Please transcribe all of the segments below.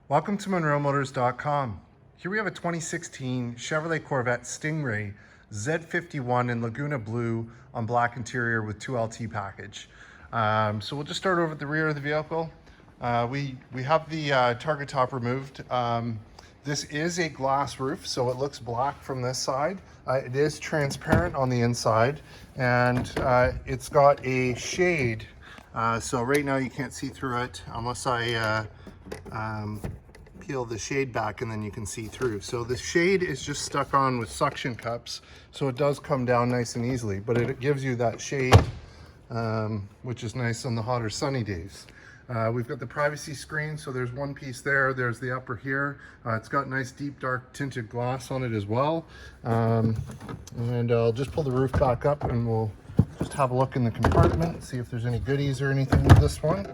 Welcome to MonroeMotors.com. Here we have a 2016 Chevrolet Corvette Stingray Z51 in Laguna Blue on black interior with 2LT package. So we'll just start over at the rear of the vehicle. We have the target top removed. This is a glass roof, so it looks black from this side. It is transparent on the inside, and it's got a shade. So right now you can't see through it unless I peel the shade back, and then you can see through. So the shade is just stuck on with suction cups, so it does come down nice and easily, but it gives you that shade, which is nice on the hotter sunny days. We've got the privacy screen, so there's one piece there, there's the upper here. It's got nice deep dark tinted glass on it as well. And I'll just pull the roof back up and we'll just have a look in the compartment, see if there's any goodies or anything with this one.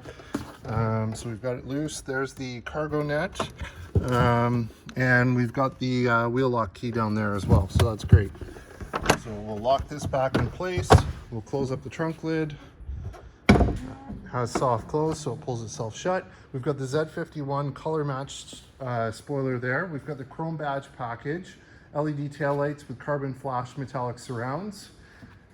So we've got it loose. There's the cargo net, and we've got the wheel lock key down there as well, so that's great. So we'll lock this back in place. We'll close up the trunk lid. Has soft close, so it pulls itself shut. We've got the Z51 color matched spoiler there. We've got the chrome badge package, LED taillights with carbon flash metallic surrounds.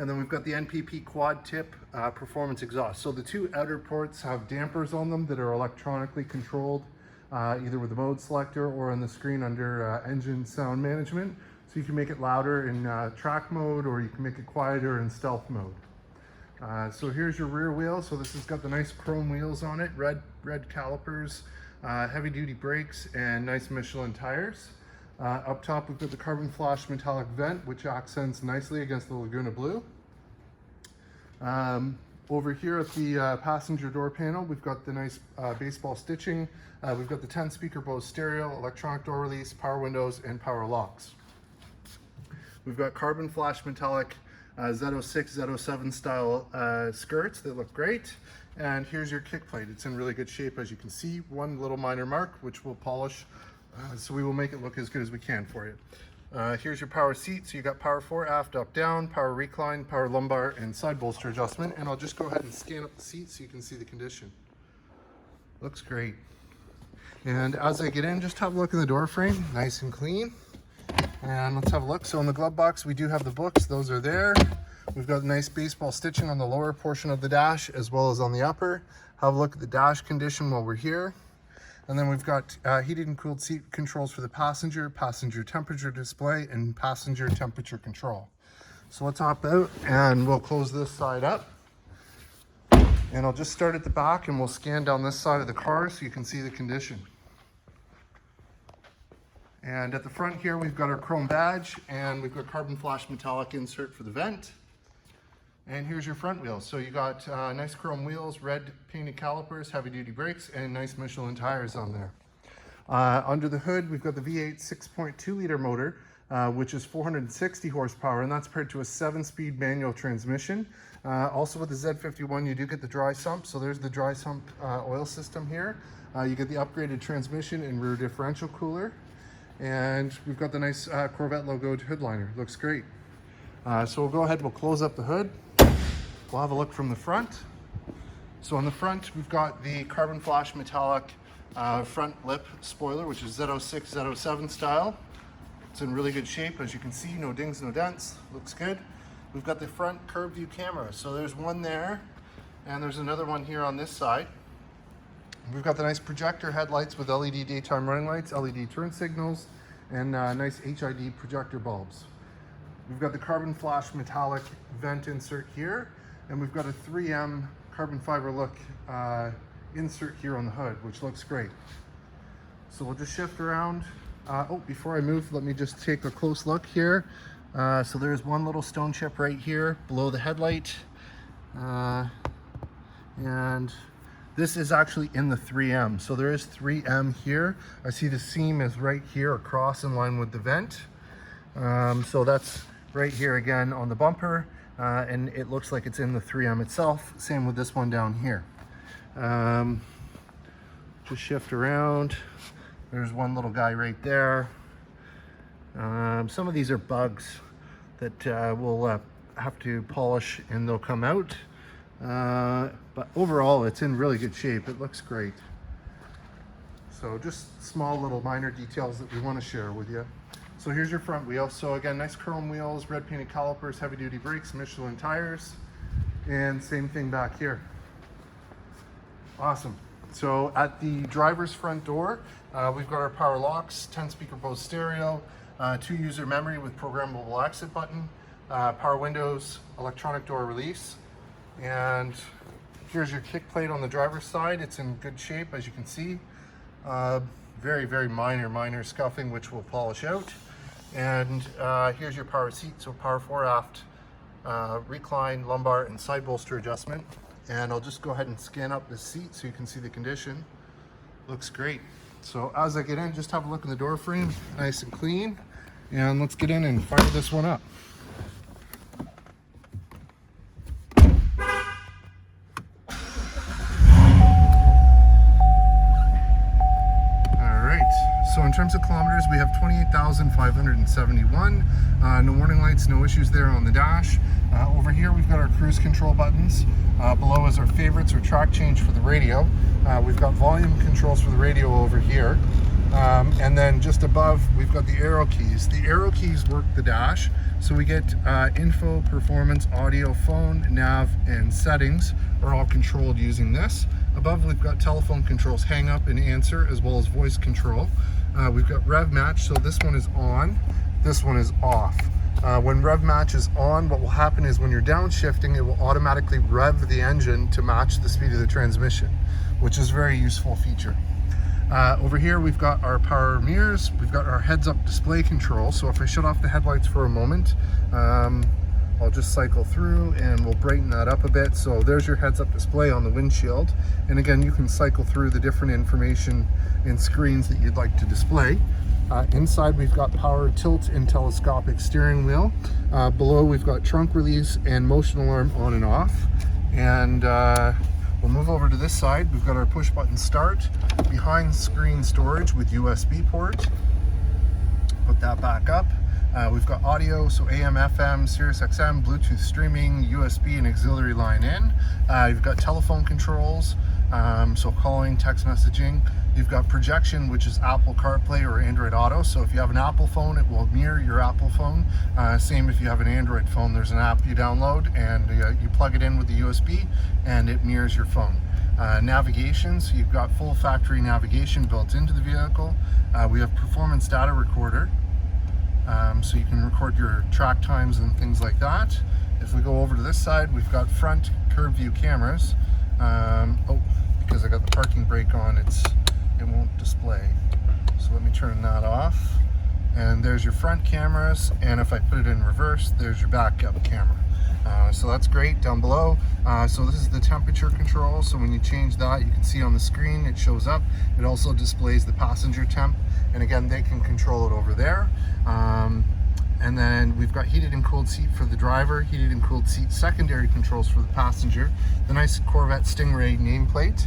And then we've got the NPP quad tip performance exhaust. So the two outer ports have dampers on them that are electronically controlled, either with the mode selector or on the screen under engine sound management. So you can make it louder in track mode, or you can make it quieter in stealth mode. So here's your rear wheel. So this has got the nice chrome wheels on it, red calipers, heavy duty brakes, and nice Michelin tires. Up top we've got the carbon flash metallic vent, which accents nicely against the Laguna Blue. Over here at the passenger door panel, we've got the nice baseball stitching. We've got the 10 speaker Bose stereo, electronic door release, power windows, and power locks. We've got carbon flash metallic Z06, Z07 style skirts that look great. And here's your kick plate. It's in really good shape, as you can see. One little minor mark, which we'll polish. So we will make it look as good as we can for you. Here's your power seat. So you got power fore, aft, up, down, power recline, power lumbar, and side bolster adjustment. And I'll just go ahead and scan up the seat so you can see the condition. Looks great. And as I get in, just have a look in the door frame, nice and clean. And let's have a look. So in the glove box, we do have the books. Those are there. We've got nice baseball stitching on the lower portion of the dash as well as on the upper. Have a look at the dash condition while we're here. And then we've got heated and cooled seat controls for the passenger temperature display, and passenger temperature control. So let's hop out and we'll close this side up. And I'll just start at the back and we'll scan down this side of the car so you can see the condition. And at the front here, we've got our chrome badge, and we've got carbon flash metallic insert for the vent. And here's your front wheels. So you got nice chrome wheels, red painted calipers, heavy duty brakes, and nice Michelin tires on there. Under the hood, we've got the V8 6.2 liter motor, which is 460 horsepower, and that's paired to a 7-speed manual transmission. Also with the Z51, you do get the dry sump. So there's the dry sump oil system here. You get the upgraded transmission and rear differential cooler. And we've got the nice Corvette logoed hood liner. Looks great. So we'll go ahead, we'll close up the hood. We'll have a look from the front. So on the front, we've got the carbon flash metallic front lip spoiler, which is Z06, Z07 style. It's in really good shape, as you can see, no dings, no dents, looks good. We've got the front curb view camera. So there's one there, and there's another one here on this side. We've got the nice projector headlights with LED daytime running lights, LED turn signals, and nice HUD projector bulbs. We've got the carbon flash metallic vent insert here, and we've got a 3M carbon fiber look insert here on the hood, which looks great. So we'll just shift around. Before I move, let me just take a close look here. So there's one little stone chip right here below the headlight. And this is actually in the 3M. So there is 3M here. I see the seam is right here across in line with the vent. So that's right here again on the bumper. And it looks like it's in the 3M itself. Same with this one down here. Just shift around. There's one little guy right there. Some of these are bugs that we'll have to polish and they'll come out. But overall, it's in really good shape. It looks great. So just small little minor details that we want to share with you. So here's your front wheel. So again, nice chrome wheels, red painted calipers, heavy duty brakes, Michelin tires, and same thing back here. Awesome. So at the driver's front door, we've got our power locks, 10 speaker Bose stereo, 2 user memory with programmable exit button, power windows, electronic door release, and here's your kick plate on the driver's side. It's in good shape, as you can see. Very minor scuffing, which we'll polish out. And here's your power seat, so power fore aft, recline, lumbar, and side bolster adjustment. And I'll just go ahead and scan up the seat so you can see the condition. Looks great. So as I get in, just have a look in the door frame, nice and clean. And let's get in and fire this one up. So in terms of kilometers, we have 28,571. No warning lights, no issues there on the dash. Over here, we've got our cruise control buttons. Below is our favorites or track change for the radio. We've got volume controls for the radio over here. And then just above, we've got the arrow keys. The arrow keys work the dash. So we get info, performance, audio, phone, nav, and settings are all controlled using this. Above, we've got telephone controls, hang up and answer, as well as voice control. We've got rev match, so this one is on, this one is off. When rev match is on, what will happen is when you're downshifting, it will automatically rev the engine to match the speed of the transmission, which is a very useful feature. Over here, we've got our power mirrors, we've got our heads-up display control. So if I shut off the headlights for a moment, I'll just cycle through and we'll brighten that up a bit. So there's your heads-up display on the windshield. And again, you can cycle through the different information and screens that you'd like to display. Inside, we've got power tilt and telescopic steering wheel. Below, we've got trunk release and motion alarm on and off. And we'll move over to this side. We've got our push button start, behind screen storage with USB port. Put that back up. We've got audio, so AM, FM, Sirius XM, Bluetooth streaming, USB and auxiliary line in. You've got telephone controls, so calling, text messaging. You've got projection, which is Apple CarPlay or Android Auto. So if you have an Apple phone, it will mirror your Apple phone. Same if you have an Android phone, there's an app you download and you plug it in with the USB and it mirrors your phone. Navigation, so you've got full factory navigation built into the vehicle. We have performance data recorder. So you can record your track times and things like that. If we go over to this side, we've got front curve view cameras. Oh, because I got the parking brake on, it won't display. So let me turn that off. And there's your front cameras, and if I put it in reverse, there's your backup camera. So that's great. Down below, so this is the temperature control. So when you change that, you can see on the screen, it shows up. It also displays the passenger temp, and again, they can control it over there. And then we've got heated and cooled seat for the driver, heated and cooled seat secondary controls for the passenger, the nice Corvette Stingray nameplate.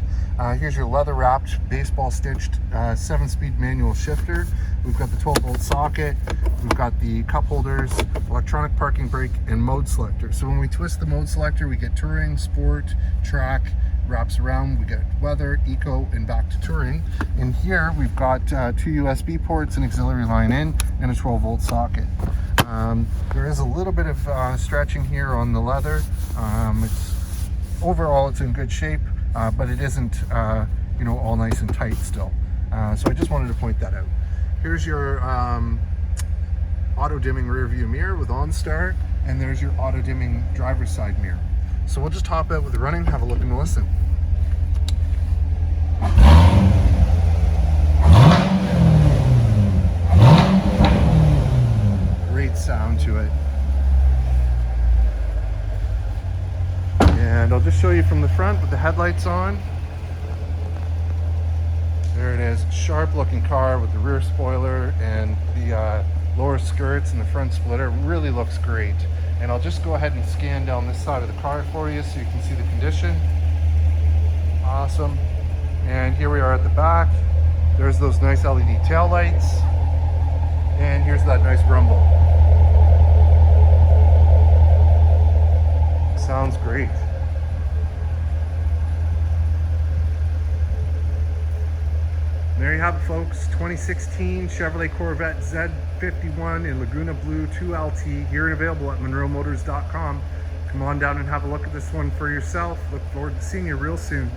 Here's your leather wrapped, baseball stitched 7-speed manual shifter. We've got the 12-volt socket, we've got the cup holders, electronic parking brake, and mode selector. So when we twist the mode selector, we get touring, sport, track, wraps around, we get weather, eco, and back to touring. In here, we've got 2 USB ports, an auxiliary line in, and a 12-volt socket. There is a little bit of stretching here on the leather. Overall, it's in good shape, but it isn't, all nice and tight still. So I just wanted to point that out. Here's your auto dimming rear view mirror with OnStar, and there's your auto dimming driver's side mirror. So we'll just hop out with the running, have a look and listen. Great sound to it. And I'll just show you from the front with the headlights on. There it is, sharp looking car with the rear spoiler and the lower skirts and the front splitter. Really looks great. And I'll just go ahead and scan down this side of the car for you so you can see the condition. Awesome. And here we are at the back. There's those nice LED tail lights. And here's that nice rumble. Sounds great. There you have it, folks. 2016 Chevrolet Corvette Z51 in Laguna Blue 2LT, here and available at monroemotors.com. Come on down and have a look at this one for yourself. Look forward to seeing you real soon.